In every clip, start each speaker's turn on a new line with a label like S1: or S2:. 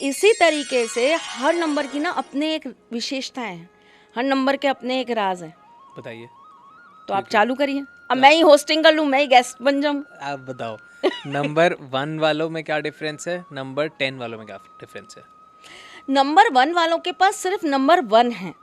S1: इसी तरीके से हर नंबर की ना अपने एक विशेषताएं हैं, हर नंबर के अपने एक राज हैं।
S2: बताइए।
S1: तो आप चालू करिए, अब मैं ही होस्टिंग कर लूँ, मैं ही गेस्ट बन जाऊँ।
S2: आप बताओ नंबर 1 वालों में क्या डिफरेंस है, नंबर 10 वालों में क्या डिफरेंस है?
S1: नंबर 1 वालों के पास सिर्फ नंबर 1 है,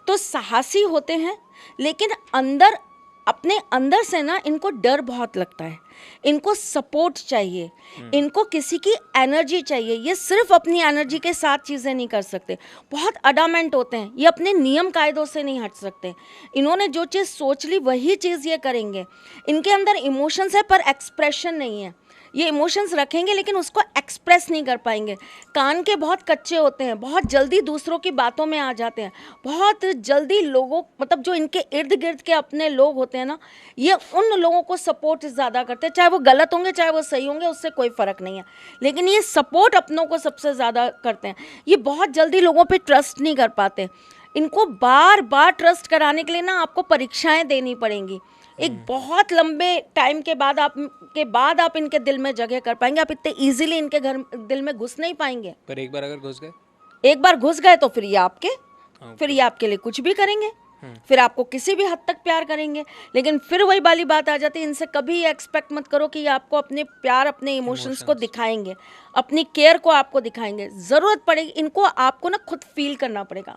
S1: तो साहसी होते हैं, लेकिन अंदर अपने अंदर से ना इनको डर बहुत लगता है, इनको सपोर्ट चाहिए, इनको किसी की एनर्जी चाहिए। ये सिर्फ अपनी एनर्जी के साथ चीज़ें नहीं कर सकते, बहुत अडामेंट होते हैं, ये अपने नियम कायदों से नहीं हट सकते। इन्होंने जो चीज़ सोच ली वही चीज़ ये करेंगे। इनके अंदर इमोशंस है पर एक्सप्रेशन नहीं है, ये इमोशंस रखेंगे लेकिन उसको एक्सप्रेस नहीं कर पाएंगे। कान के बहुत कच्चे होते हैं, बहुत जल्दी दूसरों की बातों में आ जाते हैं, बहुत जल्दी लोगों मतलब जो इनके इर्द गिर्द के अपने लोग होते हैं ना, ये उन लोगों को सपोर्ट ज़्यादा करते हैं, चाहे वो गलत होंगे चाहे वो सही होंगे, उससे कोई फ़र्क नहीं है, लेकिन ये सपोर्ट अपनों को सबसे ज़्यादा करते हैं। ये बहुत जल्दी लोगों पर ट्रस्ट नहीं कर पाते, इनको बार बार ट्रस्ट कराने के लिए ना आपको परीक्षाएं देनी पड़ेंगी। एक बहुत लंबे टाइम के बाद आप इनके दिल में जगह कर पाएंगे। आप इतने इजीली इनके घर दिल में घुस नहीं पाएंगे।
S2: पर एक बार अगर घुस गए,
S1: एक बार घुस गए तो फिर ये आपके लिए कुछ भी करेंगे, फिर आपको किसी भी हद तक प्यार करेंगे। लेकिन फिर वही वाली बात आ जाती है, इनसे कभी एक्सपेक्ट मत करो कि ये आपको अपने प्यार, अपने इमोशंस को दिखाएंगे, अपनी केयर को आपको दिखाएंगे। ज़रूरत पड़ेगी इनको, आपको ना खुद फील करना पड़ेगा,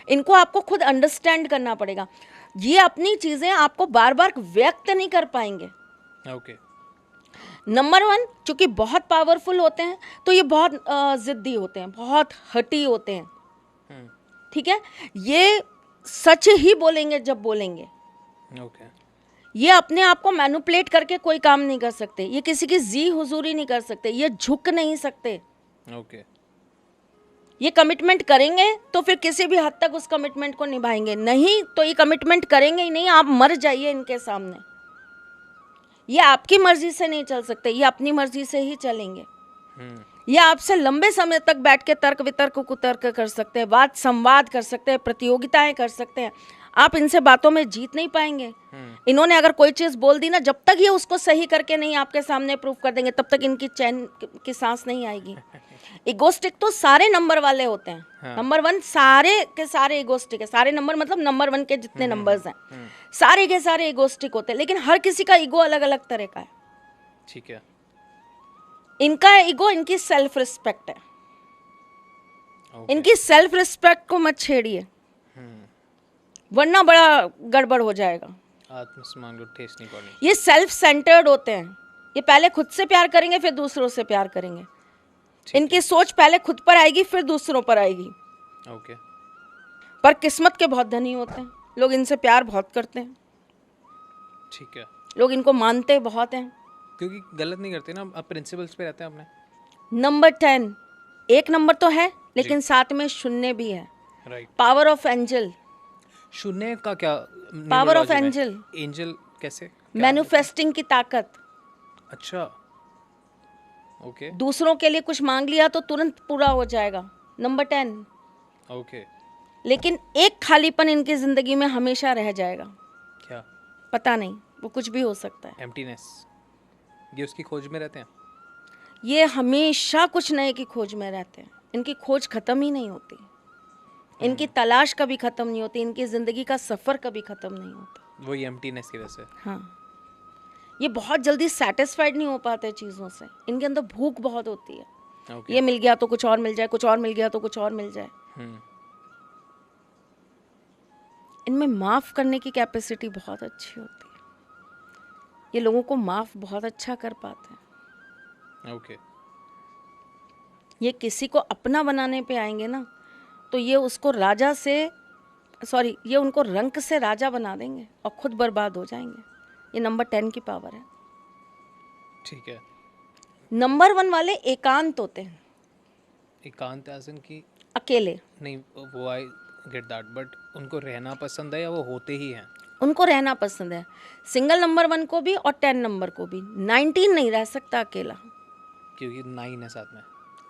S1: इनको आपको खुद अंडरस्टैंड करना पड़ेगा। ये अपनी चीज़ें आपको बार बार व्यक्त नहीं कर पाएंगे। नंबर 1 चूंकि बहुत पावरफुल होते हैं तो ये बहुत ज़िद्दी होते हैं, बहुत हटी होते हैं, ठीक है। ये सच ही बोलेंगे जब बोलेंगे। ये अपने आप को मैनिपुलेट करके कोई काम नहीं कर सकते, ये किसी की जी हुजूरी नहीं कर सकते, ये झुक नहीं सकते। ये कमिटमेंट करेंगे तो फिर किसी भी हद तक उस कमिटमेंट को निभाएंगे, नहीं तो ये कमिटमेंट करेंगे ही नहीं, आप मर जाइए इनके सामने। ये आपकी मर्जी से नहीं चल सकते, ये अपनी मर्जी से ही चलेंगे। ये आपसे लंबे समय तक बैठ के तर्क वितर्क कुतर्क कर सकते हैं, वाद संवाद कर सकते हैं, प्रतियोगिताएं कर सकते हैं। आप इनसे बातों में जीत नहीं पाएंगे। इन्होंने अगर कोई चीज़ बोल दी ना, जब तक ये उसको सही करके नहीं आपके सामने प्रूफ कर देंगे तब तक इनकी चैन की सांस नहीं आएगी। इगोस्टिक तो सारे नंबर वाले होते हैं। नंबर 1 सारे के सारे इगोस्टिक है, सारे नंबर मतलब नंबर 1 के जितने नंबर्स हैं सारे के सारे इगोस्टिक होते हैं, लेकिन हर किसी का ईगो अलग अलग तरह का है।
S2: ठीक है।
S1: इनका ईगो इनकी सेल्फ रिस्पेक्ट है। इनकी सेल्फ रिस्पेक्ट को मत छेड़िए, वरना बड़ा गड़बड़ हो जाएगा।
S2: आत्मसम्मान को ठेस नहीं पड़नी।
S1: ये सेल्फ सेंटर्ड होते हैं, ये पहले खुद से प्यार करेंगे फिर दूसरों से प्यार करेंगे। इनकी सोच पहले खुद पर आएगी फिर दूसरों पर आएगी। पर किस्मत के बहुत धनी होते हैं, लोग इनसे प्यार बहुत करते हैं।
S2: ठीक है।
S1: लोग इनको मानते बहुत हैं,
S2: क्योंकि गलत नहीं करते ना, अब प्रिंसिपल्स पे रहते हैं अपने।
S1: नंबर 10 एक नंबर तो है, लेकिन साथ में शून्य भी है। Power of angel.
S2: शून्य का क्या?
S1: Power of angel.
S2: एंजल कैसे?
S1: मैन्युफेस्टिंग की ताकत।
S2: अच्छा, ओके।
S1: दूसरों के लिए कुछ मांग लिया तो तुरंत पूरा हो जाएगा। नंबर 10।
S2: ओके।
S1: लेकिन एक खालीपन इनकी जिंदगी में हमेशा रह जाएगा।
S2: क्या?
S1: पता नहीं, वो कुछ भी हो सकता है।
S2: एम्प्टीनेस। ये उसकी खोज में रहते हैं।
S1: ये हमेशा कुछ नए की खोज में रहते हैं, इनकी खोज खत्म ही नहीं होती, इनकी तलाश कभी खत्म नहीं होती, इनकी जिंदगी का सफर कभी खत्म नहीं होता।
S2: वही एम्प्टीनेस की वजह से।
S1: हाँ, ये बहुत जल्दी सेटिस्फाइड नहीं हो पाते चीज़ों से, इनके अंदर भूख बहुत होती है। ये मिल गया तो कुछ और मिल जाए, कुछ और मिल गया तो कुछ और मिल जाए। इनमें माफ़ करने की कैपेसिटी बहुत अच्छी होती है, ये लोगों को माफ़ बहुत अच्छा कर पाते हैं। ये किसी को अपना बनाने पे आएंगे ना तो ये उसको राजा से ये उनको रंक से राजा बना देंगे और खुद बर्बाद हो जाएंगे। ये नंबर 10 की पावर है।
S2: ठीक है।
S1: नंबर 1 वाले एकांत होते हैं।
S2: एकांत एज़न की
S1: अकेले
S2: नहीं, वो आई गेट दैट, बट उनको रहना पसंद है या वो होते ही हैं?
S1: उनको रहना पसंद है, सिंगल नंबर 1 को भी और 10 नंबर को भी। 19 नहीं रह सकता अकेला,
S2: क्योंकि 9 है साथ में।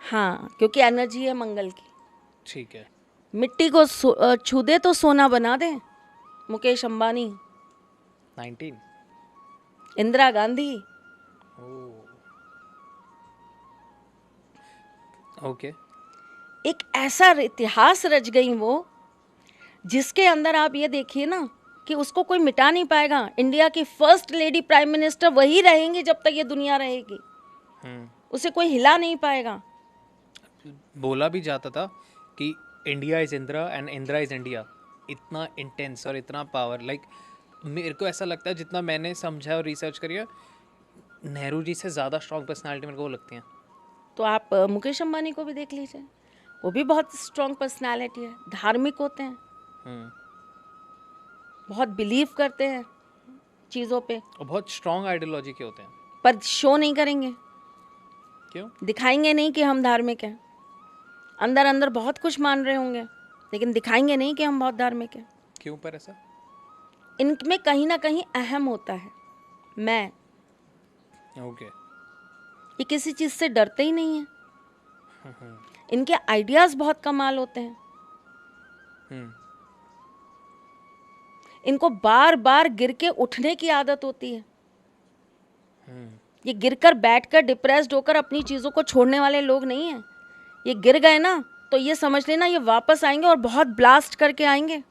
S1: हाँ, क्योंकि एनर्जी है मंगल की।
S2: ठीक है।
S1: मिट्टी को छू दे तो सोना बना दे, मुकेश अंबानी,
S2: 19,
S1: इंदिरा गांधी।
S2: ओके।
S1: एक ऐसा इतिहास रच गई वो, जिसके अंदर आप ये देखिए ना कि उसको कोई मिटा नहीं पाएगा। इंडिया की फर्स्ट लेडी प्राइम मिनिस्टर वही रहेंगी जब तक ये दुनिया रहेगी, उसे कोई हिला नहीं पाएगा।
S2: बोला भी जाता था कि India is Indira and Indira is India. इतना इंटेंस और इतना पावर, लाइक मेरे को ऐसा लगता है, जितना मैंने समझा और रिसर्च करी है, नेहरू जी से ज़्यादा स्ट्रॉन्ग पर्सनालिटी मेरे को वो लगती हैं।
S1: तो आप मुकेश अंबानी को भी देख लीजिए, वो भी बहुत स्ट्रॉन्ग पर्सनालिटी है, धार्मिक होते हैं, बहुत बिलीव करते हैं चीज़ों पे,
S2: और बहुत स्ट्रॉन्ग आइडियोलॉजी के होते हैं,
S1: पर शो नहीं करेंगे।
S2: क्यों?
S1: दिखाएंगे नहीं कि हम धार्मिक हैं, अंदर अंदर बहुत कुछ मान रहे होंगे, लेकिन दिखाएंगे नहीं कि हम बहुत धार्मिक हैं।
S2: क्यों पर ऐसा?
S1: इनमें कहीं ना कहीं अहम होता है मैं,
S2: ओके।
S1: ये किसी चीज़ से डरते ही नहीं है। इनके आइडियाज़ बहुत कमाल होते हैं। इनको बार बार गिर के उठने की आदत होती है। ये गिरकर बैठकर डिप्रेस्ड होकर अपनी चीज़ों को छोड़ने वाले लोग नहीं हैं। ये गिर गए ना तो ये समझ लेना ये वापस आएंगे और बहुत ब्लास्ट करके आएंगे,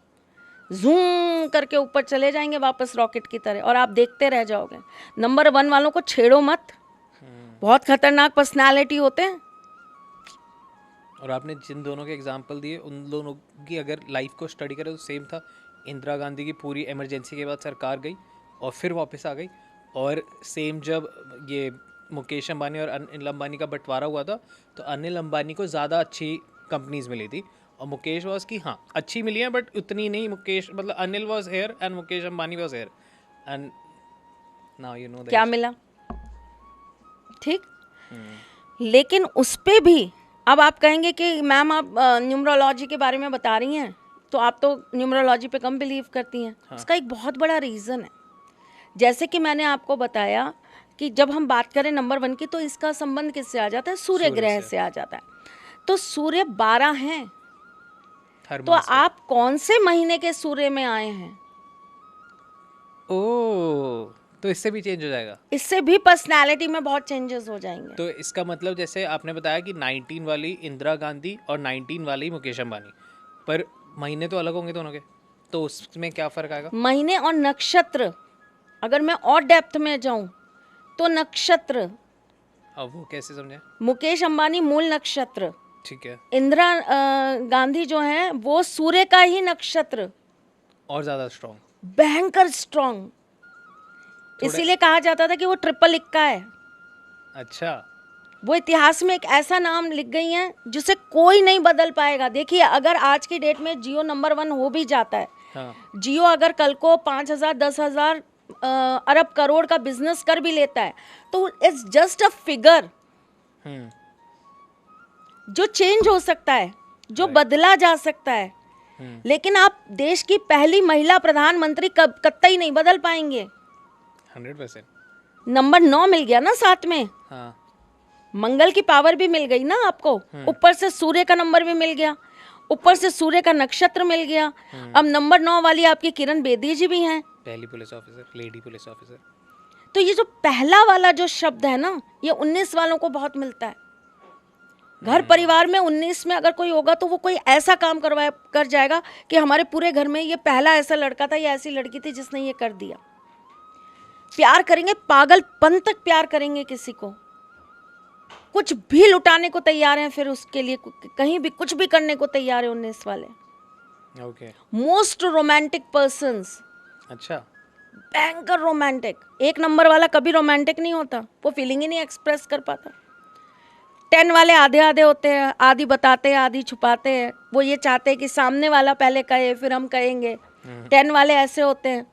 S1: जूम करके ऊपर चले जाएंगे वापस रॉकेट की तरह, और आप देखते रह जाओगे। नंबर 1 वालों को छेड़ो मत, बहुत खतरनाक पर्सनालिटी होते हैं।
S2: और आपने जिन दोनों के एग्जांपल दिए, उन दोनों की अगर लाइफ को स्टडी करें तो सेम था। इंदिरा गांधी की पूरी इमरजेंसी के बाद सरकार गई और फिर वापस आ गई, और सेम जब ये मुकेश अंबानी और अनिल अंबानी का बंटवारा हुआ था तो अनिल अंबानी को ज़्यादा अच्छी कंपनीज मिली थी, और मुकेश वॉज की हाँ अच्छी मिली है बट उतनी नहीं। मुकेश मतलब Anil was here and Mukesh Ambani was here, and now you know
S1: क्या मिला, ठीक। लेकिन उस पे भी अब आप कहेंगे कि मैम आप न्यूमरोलॉजी के बारे में बता रही हैं तो आप तो न्यूमरोलॉजी पे कम बिलीव करती हैं।
S2: हाँ।
S1: इसका एक बहुत बड़ा रीज़न है। जैसे कि मैंने आपको बताया कि जब हम बात करें नंबर 1 की तो इसका संबंध किससे आ जाता है, सूर्य ग्रह से आ जाता है। तो सूर्य 12 हैं, तो आप कौन से महीने के सूर्य में आए हैं?
S2: ओह, तो इससे भी चेंज हो जाएगा।
S1: इससे भी पर्सनालिटी में बहुत चेंजेस हो जाएंगे।
S2: तो इसका मतलब जैसे आपने बताया कि 19 वाली इंदिरा गांधी और 19 वाली मुकेश अंबानी, पर महीने तो अलग होंगे दोनों के, तो उसमें क्या फर्क आएगा?
S1: महीने और नक्षत्र, अगर मैं और डेप्थ में जाऊं तो नक्षत्र,
S2: अब वो कैसे समझे?
S1: मुकेश अंबानी मूल नक्षत्र,
S2: ठीक है,
S1: इंदिरा गांधी जो है वो सूर्य का ही नक्षत्र,
S2: और ज़्यादा स्ट्रॉन्ग,
S1: भयंकर स्ट्रॉन्ग। इसीलिए कहा जाता था कि वो ट्रिपल इक्का है।
S2: अच्छा,
S1: वो इतिहास में एक ऐसा नाम लिख गई हैं जिसे कोई नहीं बदल पाएगा। देखिए अगर आज की डेट में जियो नंबर 1 हो भी जाता है,
S2: हाँ,
S1: जियो अगर कल को 5,000 10,000 अरब करोड़ का बिजनेस कर भी लेता है तो इट्स जस्ट अ फिगर जो चेंज हो सकता है, जो बदला जा सकता है। लेकिन आप देश की पहली महिला प्रधानमंत्री कतई नहीं बदल पाएंगे।
S2: 100%।
S1: नंबर 9 मिल गया ना साथ में,
S2: हाँ,
S1: मंगल की पावर भी मिल गई ना आपको, ऊपर से सूर्य का नंबर भी मिल गया, ऊपर से सूर्य का नक्षत्र मिल गया। अब नंबर 9 वाली आपकी किरण बेदी जी भी हैं,
S2: पहली police officer, lady police officer.
S1: तो ये जो पहला वाला जो शब्द है ना, ये 19 वालों को बहुत मिलता है। घर परिवार में 19 में अगर कोई होगा तो वो कोई ऐसा काम कर जाएगा कि हमारे पूरे घर में ये पहला ऐसा लड़का था या ऐसी लड़की थी जिसने ये कर दिया। प्यार करेंगे, पागलपन तक प्यार करेंगे किसी को, कुछ भी लुटाने को तैयार हैं, फिर उसके लिए कहीं भी कुछ भी करने को तैयार है 19 वाले।
S2: ओके,
S1: मोस्ट रोमांटिक पर्सन्स,
S2: अच्छा,
S1: भयंकर रोमांटिक। 1 नंबर वाला कभी रोमांटिक नहीं होता, वो फीलिंग ही नहीं एक्सप्रेस कर पाता। 10 वाले आधे आधे होते हैं, आधी बताते हैं आधी छुपाते हैं। वो ये चाहते हैं कि सामने वाला पहले कहे फिर हम कहेंगे। 10 वाले ऐसे होते हैं।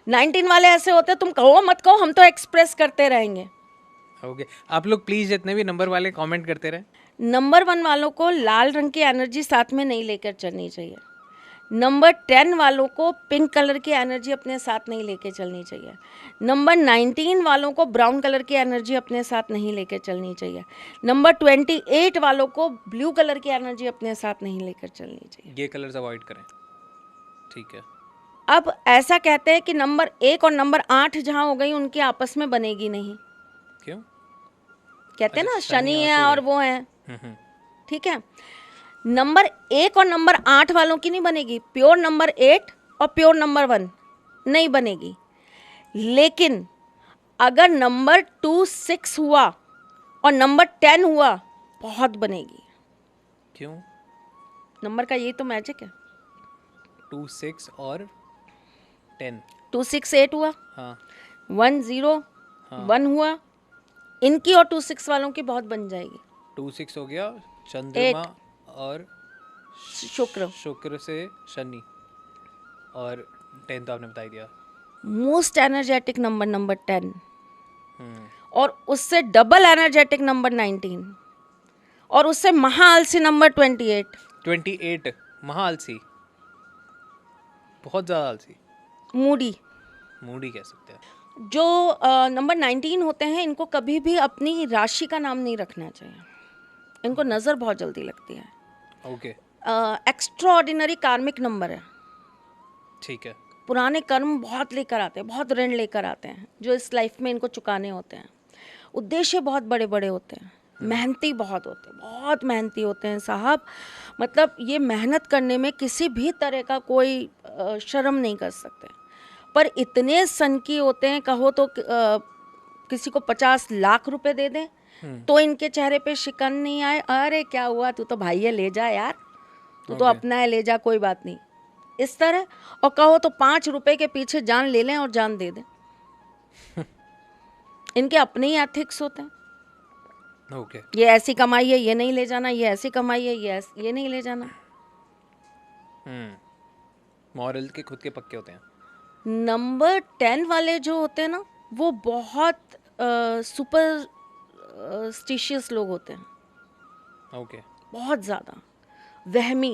S1: 19 वाले ऐसे होते हैं, तुम कहो मत कहो हम तो एक्सप्रेस करते रहेंगे।
S2: ओके, आप लोग प्लीज जितने भी नंबर वाले कमेंट करते रहे।
S1: नंबर 1 वालों को लाल रंग की एनर्जी साथ में नहीं लेकर चलनी चाहिए। नंबर 10 वालों को पिंक कलर की एनर्जी अपने साथ नहीं लेके चलनी चाहिए। नंबर 19 वालों को ब्राउन कलर की एनर्जी अपने साथ नहीं लेके चलनी चाहिए। नंबर 28 वालों को ब्लू कलर की एनर्जी अपने साथ नहीं लेकर चलनी चाहिए।
S2: ये कलर्स अवॉइड करें, ठीक है।
S1: अब ऐसा कहते हैं कि नंबर 1 और नंबर 8 जहाँ हो गई उनकी आपस में बनेगी नहीं।
S2: क्यों?
S1: कहते हैं ना
S2: अच्छा,
S1: शनि है और वो है, ठीक है। नंबर 1 और नंबर 8 वालों की नहीं बनेगी, प्योर नंबर 8 और प्योर नंबर 1 नहीं बनेगी। लेकिन अगर नंबर 2 6 हुआ और नंबर 10 हुआ, बहुत बनेगी।
S2: क्यों?
S1: नंबर का यही तो मैजिक है।
S2: 2 6 और 10।
S1: 2 6 8 हुआ,
S2: हाँ
S1: 1 0
S2: हाँ
S1: 1 हुआ, इनकी और 2 6 वालों की बहुत बन जाएगी।
S2: 2 6 हो गया चंद्रमा और
S1: शुक्र।
S2: शुक्र से शनि, और 10 तो आपने बता ही दिया।
S1: मोस्ट एनर्जेटिक नंबर नंबर 10,
S2: हम्म,
S1: और उससे डबल एनर्जेटिक नंबर 19, और उससे महाआलसी नंबर 28।
S2: 28 महाआलसी, बहुत ज़्यादा आलसी,
S1: मूडी।
S2: मूडी कह सकते हैं।
S1: जो नंबर 19 होते हैं, इनको कभी भी अपनी राशि का नाम नहीं रखना चाहिए, इनको नज़र बहुत जल्दी लगती है।
S2: ओके
S1: एक्स्ट्रा ऑर्डिनरी कार्मिक नंबर है।
S2: ठीक है।
S1: पुराने कर्म बहुत लेकर आते हैं, बहुत ऋण लेकर आते हैं, जो इस लाइफ में इनको चुकाने होते हैं। उद्देश्य बहुत बड़े बड़े होते हैं, मेहनती बहुत होते हैं, बहुत मेहनती होते हैं साहब। मतलब ये मेहनत करने में किसी भी तरह का कोई शर्म नहीं कर सकते। पर इतने सनकी होते हैं, कहो तो किसी को 50 लाख रुपए दे दें तो इनके चेहरे पे शिकन नहीं आए, अरे क्या हुआ, तू तो भाई है, ले जा यार, तू तो
S2: Okay.
S1: अपना है, ले जा, कोई बात नहीं, इस तरह। और कहो तो 5 रुपए के पीछे जान ले लें और जान दे दें। इनके अपने ही एथिक्स होते हैं।
S2: ओके
S1: ये ऐसी कमाई है, ये नहीं ले जाना, ये ऐसी कमाई है, ये नहीं ले जाना।
S2: मॉरल के खुद के पक्के होते हैं।
S1: नंबर 10 वाले जो होते हैं ना, वो बहुत सुपर स्टिशियस लोग होते हैं,
S2: ओके
S1: बहुत ज़्यादा वहमी,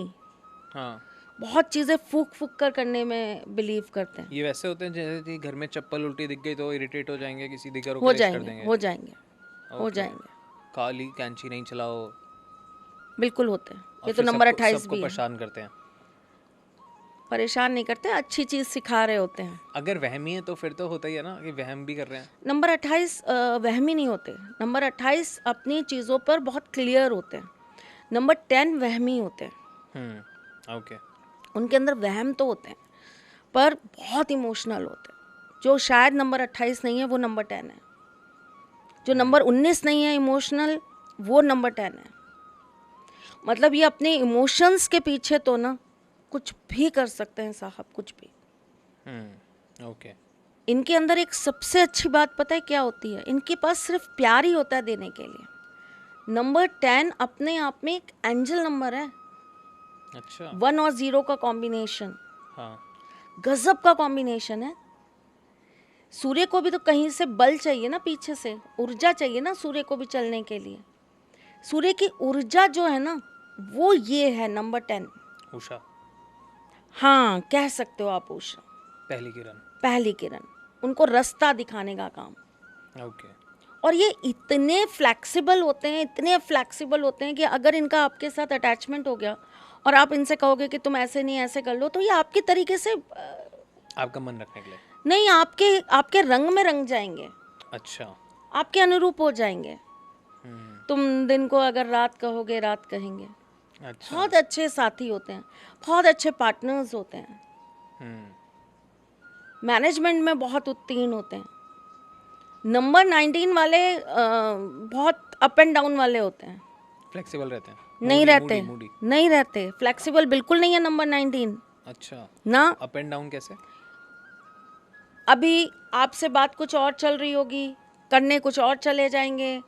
S2: हाँ,
S1: बहुत चीज़ें फूक फूक कर करने में बिलीव करते हैं।
S2: ये वैसे होते हैं जैसे कि घर में चप्पल उल्टी दिख गई तो इरिटेट हो जाएंगे, किसी दिगर को
S1: हो
S2: क्लेश कर
S1: जाएंगे,
S2: देंगे।
S1: हो जाएंगे, हो
S2: Okay.
S1: जाएंगे,
S2: काली कैंची नहीं चलाओ,
S1: बिल्कुल होते हैं।
S2: और
S1: ये तो
S2: फिर
S1: नंबर
S2: सबको
S1: 28
S2: सबको
S1: भी है।
S2: परेशान करते हैं।
S1: परेशान नहीं करते, अच्छी चीज़ सिखा रहे होते हैं।
S2: अगर वहमी है तो फिर तो होता ही है ना कि वहम भी कर रहे हैं।
S1: नंबर 28 वहमी नहीं होते। नंबर 28 अपनी चीज़ों पर बहुत क्लियर होते हैं। नंबर 10 वहमी होते हैं,
S2: ओके
S1: उनके अंदर वहम तो होते हैं पर बहुत इमोशनल होते हैं। जो शायद नंबर 28 नहीं है वो नंबर 10 है। जो नंबर 19 नहीं है इमोशनल, वो नंबर 10 है। मतलब ये अपने इमोशंस के पीछे तो ना कुछ भी कर सकते हैं साहब, कुछ भी।
S2: ओके
S1: इनके अंदर एक सबसे अच्छी बात पता है क्या होती है? इनके पास सिर्फ प्यार ही होता है देने के लिए। नंबर 10 अपने आप में एक एंजल नंबर है।
S2: अच्छा
S1: 1 और 0 का कॉम्बिनेशन
S2: हाँ
S1: गजब का कॉम्बिनेशन है। सूर्य को भी तो कहीं से बल चाहिए ना, पीछे से ऊर्जा चाहिए ना सूर्य को भी चलने के लिए। सूर्य की ऊर्जा जो है ना, वो ये है नंबर 10।
S2: उषा,
S1: हाँ कह सकते हो आप उषा,
S2: पहली किरण।
S1: पहली किरण, उनको रास्ता दिखाने का काम।
S2: ओके
S1: और ये इतने फ्लैक्सिबल होते हैं, इतने फ्लैक्सिबल होते हैं कि अगर इनका आपके साथ अटैचमेंट हो गया और आप इनसे कहोगे कि तुम ऐसे नहीं ऐसे कर लो, तो ये आपके तरीके से
S2: आपका मन रखने के लिए।
S1: नहीं, आपके रंग में रंग जाएंगे,
S2: अच्छा
S1: आपके अनुरूप हो जाएंगे। तुम दिन को अगर रात कहोगे, रात कहेंगे।
S2: अच्छा
S1: बहुत अच्छे साथी होते हैं, बहुत अच्छे पार्टनर्स होते हैं, मैनेजमेंट में बहुत उत्तीर्ण होते हैं। नंबर 19 वाले बहुत अप एंड डाउन वाले होते हैं,
S2: फ्लेक्सिबल रहते हैं।
S1: नहीं रहते,
S2: मूडी।
S1: नहीं रहते, फ्लेक्सिबल बिल्कुल नहीं है नंबर 19
S2: अच्छा
S1: ना।
S2: अप एंड डाउन कैसे?
S1: अभी आपसे बात कुछ और चल रही होगी, करने कुछ और चले जाएंगे,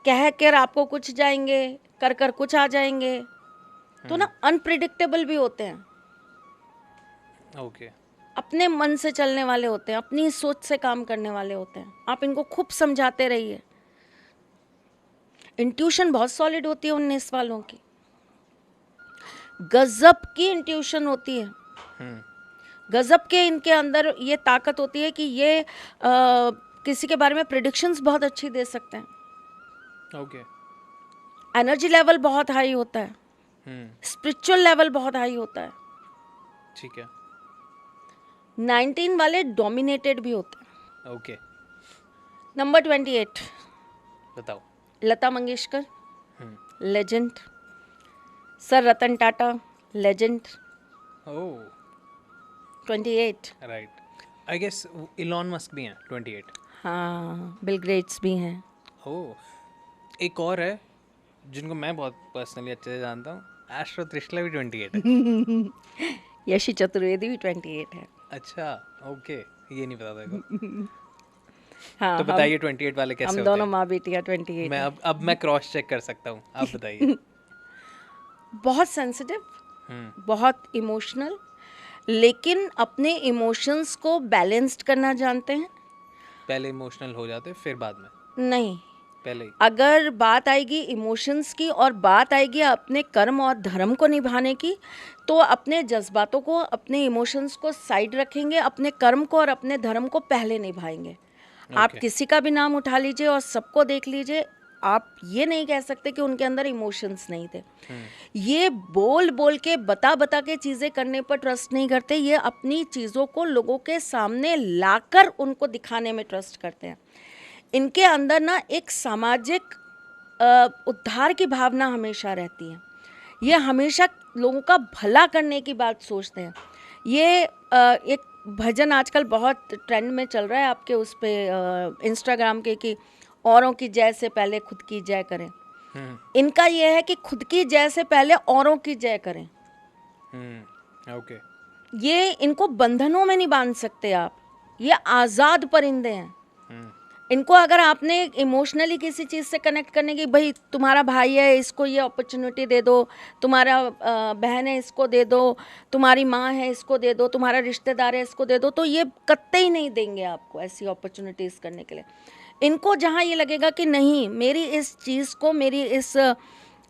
S1: कह कर आपको कुछ जाएंगे, कर कर कुछ आ जाएंगे। तो ना अनप्रिडिक्टेबल भी होते हैं,
S2: ओके
S1: अपने मन से चलने वाले होते हैं, अपनी सोच से काम करने वाले होते हैं। आप इनको खूब समझाते रहिए। इंट्यूशन बहुत सॉलिड होती है 19 वालों की, गजब की इंट्यूशन होती है। गजब के इनके अंदर ये ताकत होती है कि ये किसी के बारे में प्रिडिक्शंस बहुत अच्छी दे सकते हैं।
S2: ओके
S1: एनर्जी लेवल बहुत हाई होता है, स्पिरिचुअल लेवल बहुत हाई होता है।
S2: ठीक है
S1: 19 वाले डोमिनेटेड भी होते हैं।
S2: ओके
S1: नंबर 28
S2: बताओ।
S1: Lata Mangeshkar, legend. Sir Ratan Tata, legend,
S2: oh
S1: 28।
S2: Right, I guess Elon Musk भी हैं 28।
S1: हाँ, बिल गेट्स भी हैं।
S2: ओह, एक और है जिनको मैं बहुत पर्सनली अच्छे से जानता हूँ, एस्ट्रो त्रिशला भी 28 है।
S1: यशी चतुर्वेदी भी 28 है।
S2: अच्छा, ओके, ये नहीं पता था को।
S1: हाँ,
S2: तो बताइए 28 वाले कैसे
S1: हम
S2: होते
S1: दोनों
S2: हैं?
S1: माँ बेटियाँ 28
S2: मैं
S1: हैं।
S2: अब मैं क्रॉस चेक कर सकता हूँ, आप बताइए।
S1: बहुत सेंसिटिव,
S2: हम्म,
S1: बहुत इमोशनल, लेकिन अपने इमोशंस को बैलेंस्ड करना जानते हैं।
S2: पहले इमोशनल हो जाते फिर बाद में?
S1: नहीं,
S2: पहले ही?
S1: अगर बात आएगी इमोशंस की और बात आएगी अपने कर्म और धर्म को निभाने की, तो अपने जज्बातों को, अपने इमोशंस को साइड रखेंगे, अपने कर्म को और अपने धर्म को पहले निभाएंगे। आप
S2: Okay.
S1: किसी का भी नाम उठा लीजिए और सबको देख लीजिए, आप ये नहीं कह सकते कि उनके अंदर इमोशंस नहीं थे। ये बोल बोल के, बता बता के चीज़ें करने पर ट्रस्ट नहीं करते, ये अपनी चीज़ों को लोगों के सामने लाकर उनको दिखाने में ट्रस्ट करते हैं। इनके अंदर ना एक सामाजिक उद्धार की भावना हमेशा रहती है। ये हमेशा लोगों का भला करने की बात सोचते हैं। ये एक भजन आजकल बहुत ट्रेंड में चल रहा है आपके उस पे इंस्टाग्राम के, कि औरों की जय से पहले खुद की जय करें। इनका ये है कि खुद की जय से पहले औरों की जय करें।
S2: ओके।
S1: ये इनको बंधनों में नहीं बांध सकते आप, ये आज़ाद परिंदे हैं। इनको अगर आपने इमोशनली किसी चीज़ से कनेक्ट करने की, भाई तुम्हारा भाई है इसको ये अपॉर्चुनिटी दे दो, तुम्हारा बहन है इसको दे दो, तुम्हारी माँ है इसको दे दो, तुम्हारा रिश्तेदार है इसको दे दो, तो ये कतई ही नहीं देंगे आपको ऐसी अपॉर्चुनिटीज़ करने के लिए। इनको जहाँ ये लगेगा कि नहीं, मेरी इस चीज़ को, मेरी इस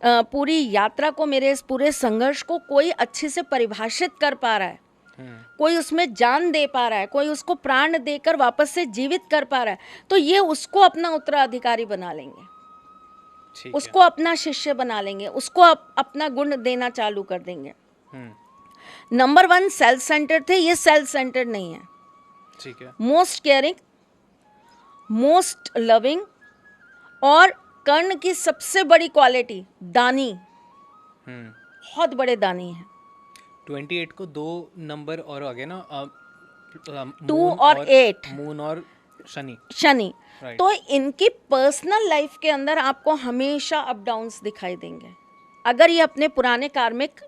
S1: पूरी यात्रा को, मेरे इस पूरे संघर्ष को कोई अच्छे से परिभाषित कर पा रहा है, कोई उसमें जान दे पा रहा है, कोई उसको प्राण देकर वापस से जीवित कर पा रहा है, तो ये उसको अपना उत्तराधिकारी बना लेंगे, उसको अपना शिष्य बना लेंगे, उसको अपना गुण देना चालू कर देंगे। नंबर 1 सेल्फ सेंटर्ड थे, ये सेल्फ सेंटर्ड नहीं है।
S2: ठीक है।
S1: मोस्ट केयरिंग, मोस्ट लविंग, और कर्ण की सबसे बड़ी क्वालिटी दानी, बहुत बड़े दानी है।
S2: 28 को 2 नंबर और आ गए ना,
S1: 2 और 8,
S2: मून और शनि।
S1: right. तो इनकी पर्सनल लाइफ के अंदर आपको हमेशा अप डाउन्स दिखाई देंगे। अगर ये अपने पुराने कार्मिक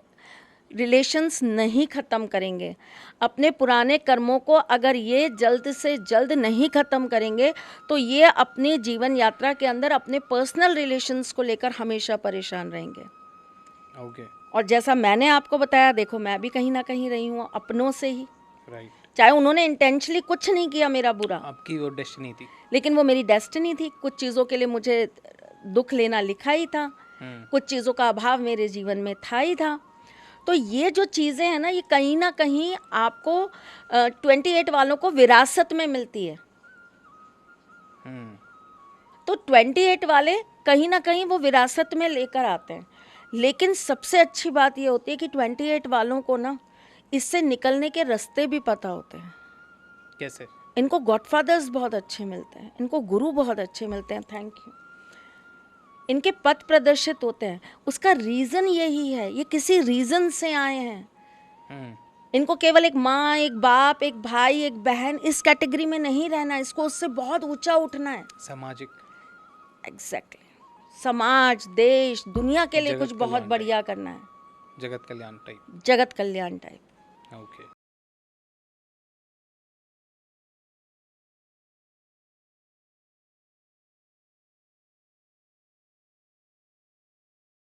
S1: रिलेशंस नहीं ख़त्म करेंगे, अपने पुराने कर्मों को अगर ये जल्द से जल्द नहीं ख़त्म करेंगे, तो ये अपनी जीवन यात्रा के अंदर अपने पर्सनल रिलेशंस को लेकर हमेशा परेशान रहेंगे।
S2: ओके।
S1: और जैसा मैंने आपको बताया, देखो मैं भी कहीं ना कहीं रही हूँ अपनों से ही,
S2: राइट।
S1: चाहे उन्होंने इंटेंशनली कुछ नहीं किया मेरा बुरा,
S2: आपकी वो डेस्टिनी थी,
S1: लेकिन वो मेरी डेस्टिनी थी। कुछ चीज़ों के लिए मुझे दुख लेना लिखा ही था, कुछ चीज़ों का अभाव मेरे जीवन में था ही था। तो ये जो चीज़ें हैं ना, ये कहीं ना कहीं आपको 28 वालों को विरासत में मिलती है। तो 28 वाले कहीं ना कहीं वो विरासत में लेकर आते हैं। लेकिन सबसे अच्छी बात ये होती है कि 28 वालों को ना इससे निकलने के रास्ते भी पता होते हैं।
S2: कैसे?
S1: इनको गॉडफादर्स बहुत अच्छे मिलते हैं, इनको गुरु बहुत अच्छे मिलते हैं, थैंक यू। इनके पथ प्रदर्शित होते हैं। उसका रीज़न यही है, ये किसी रीज़न से आए हैं। इनको केवल एक माँ, एक बाप, एक भाई, एक बहन, इस कैटेगरी में नहीं रहना, इसको उससे बहुत ऊंचा उठना है।
S2: सामाजिक,
S1: एग्जैक्टली, समाज, देश, दुनिया के लिए
S2: जगत
S1: कुछ बहुत
S2: कल्याण
S1: बढ़िया करना है।
S2: जगत कल्याण टाइप।
S1: जगत कल्याण टाइप।
S2: ओके।